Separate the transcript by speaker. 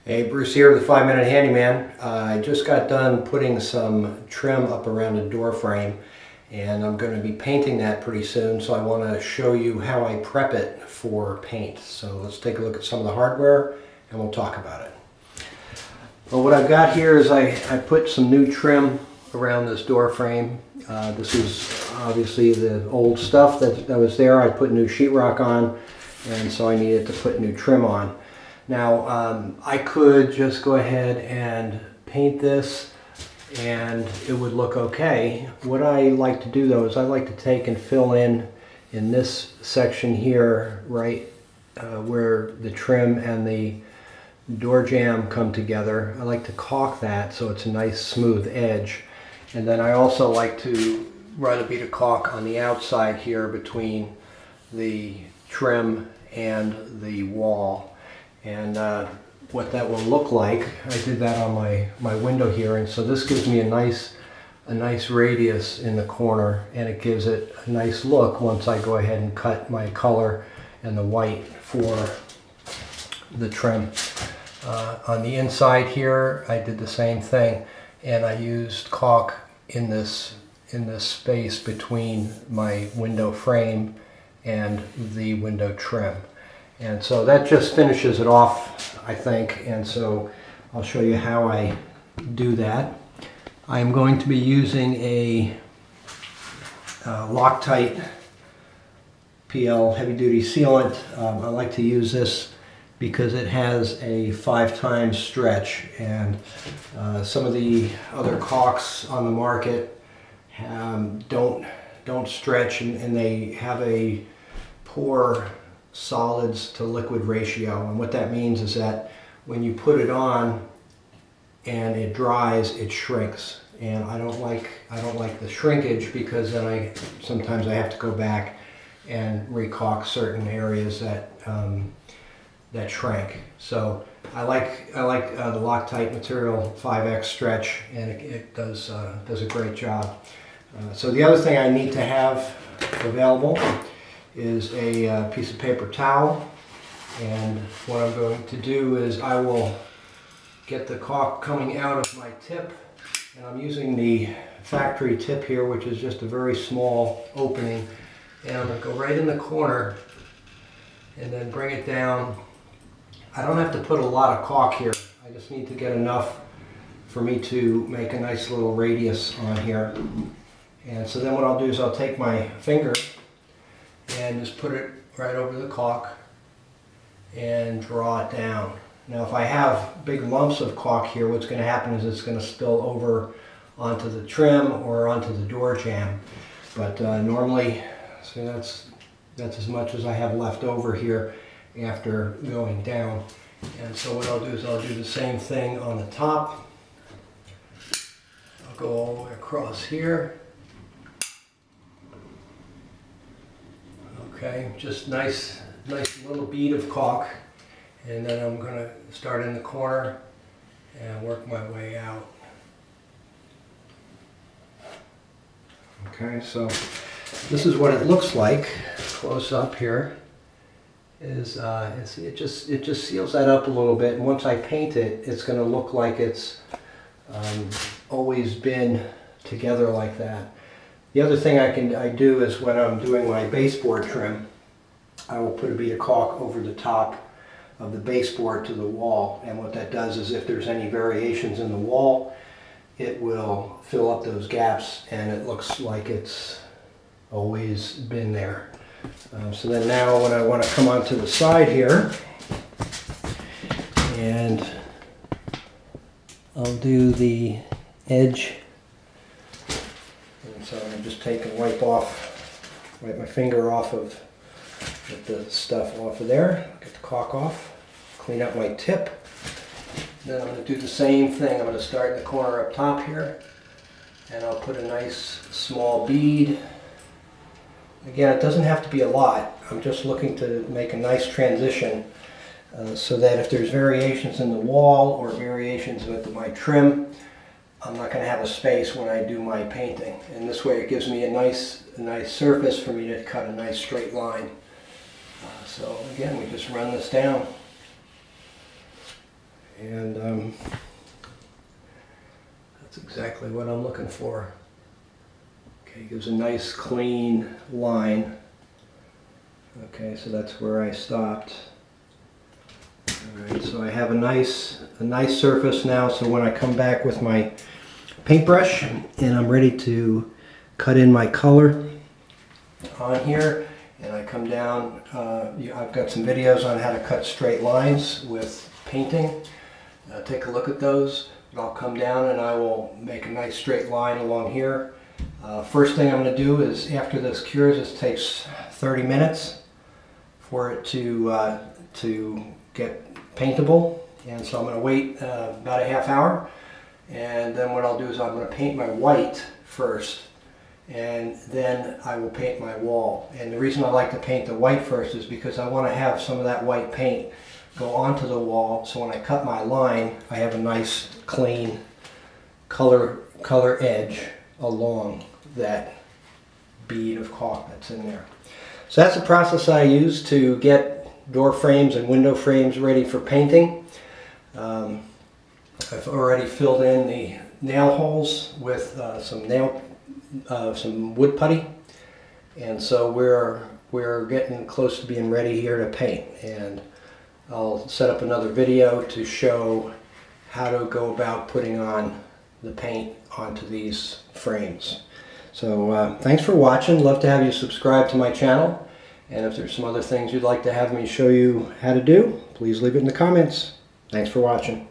Speaker 1: Hey, Bruce here with the 5-Minute Handyman. I just got done putting some trim up around the door frame, and I'm going to be painting that pretty soon, so I want to show you how I prep it for paint. So let's take a look at some of the hardware and we'll talk about it. Well, what I've got here is I put some new trim around this door frame. This is obviously the old stuff that was there. I put new sheetrock on, and so I needed to put new trim on. Now, I could just go ahead and paint this and it would look okay. What I like to do though is I like to take and fill in this section here, right where the trim and the door jamb come together. I like to caulk that so it's a nice smooth edge. And then I also like to run a bead of caulk on the outside here between the trim and the wall. And what that will look like, I did that on my window here, and so this gives me a nice radius in the corner, and it gives it a nice look once I go ahead and cut my color and the white for the trim. On the inside here, I did the same thing, and I used caulk in this space between my window frame and the window trim. And so that just finishes it off, I think, and so I'll show you how I do that. I'm going to be using a Loctite PL heavy duty sealant. I like to use this because it has a 5x stretch, and some of the other caulks on the market don't stretch, and they have a poor solids to liquid ratio. And what that means is that when you put it on and it dries, it shrinks, and I don't like the shrinkage, because then sometimes I have to go back and re-caulk certain areas that shrank. So I like the Loctite material 5X stretch, and it does a great job. So the other thing I need to have available is a piece of paper towel, and what I'm going to do is I will get the caulk coming out of my tip, and I'm using the factory tip here, which is just a very small opening, and I'm going to go right in the corner and then bring it down. I don't have to put a lot of caulk here, I just need to get enough for me to make a nice little radius on here. And so then what I'll do is I'll take my finger and just put it right over the caulk and draw it down. Now, if I have big lumps of caulk here, what's going to happen is it's going to spill over onto the trim or onto the door jamb. But normally, so that's as much as I have left over here after going down. And so what I'll do is I'll do the same thing on the top. I'll go all the way across here. Okay, just nice little bead of caulk, and then I'm going to start in the corner and work my way out. Okay, so this is what it looks like close up here. It just seals that up a little bit, and once I paint it, it's going to look like it's always been together like that. The other thing I do is when I'm doing my baseboard trim, I will put a bead of caulk over the top of the baseboard to the wall, and what that does is if there's any variations in the wall, it will fill up those gaps and it looks like it's always been there. So then now when I want to come onto the side here, and I'll do the edge. So I'm just wipe my finger off of, get the stuff off of there, get the caulk off, clean up my tip. Then I'm going to do the same thing. I'm going to start in the corner up top here, and I'll put a nice small bead. Again, it doesn't have to be a lot. I'm just looking to make a nice transition so that if there's variations in the wall or variations with my trim, I'm not going to have a space when I do my painting, and this way it gives me a nice surface for me to cut a nice straight line. So again, we just run this down, And that's exactly what I'm looking for. Okay, gives a nice clean line. Okay, so that's where I stopped. Alright, so I have a nice surface now, so when I come back with my paintbrush and I'm ready to cut in my color on here, and I come down, I've got some videos on how to cut straight lines with painting. Take a look at those. I'll come down and I will make a nice straight line along here. First thing I'm going to do is, after this cures, this takes 30 minutes for it to get paintable, and so I'm going to wait about a half hour, and then what I'll do is I'm going to paint my white first, and then I will paint my wall. And the reason I like to paint the white first is because I want to have some of that white paint go onto the wall, so when I cut my line I have a nice clean color edge along that bead of caulk that's in there. So that's the process I use to get door frames and window frames ready for painting. I've already filled in the nail holes with some wood putty, and so we're getting close to being ready here to paint. And I'll set up another video to show how to go about putting on the paint onto these frames. So thanks for watching. Love to have you subscribe to my channel. And if there's some other things you'd like to have me show you how to do, please leave it in the comments. Thanks for watching.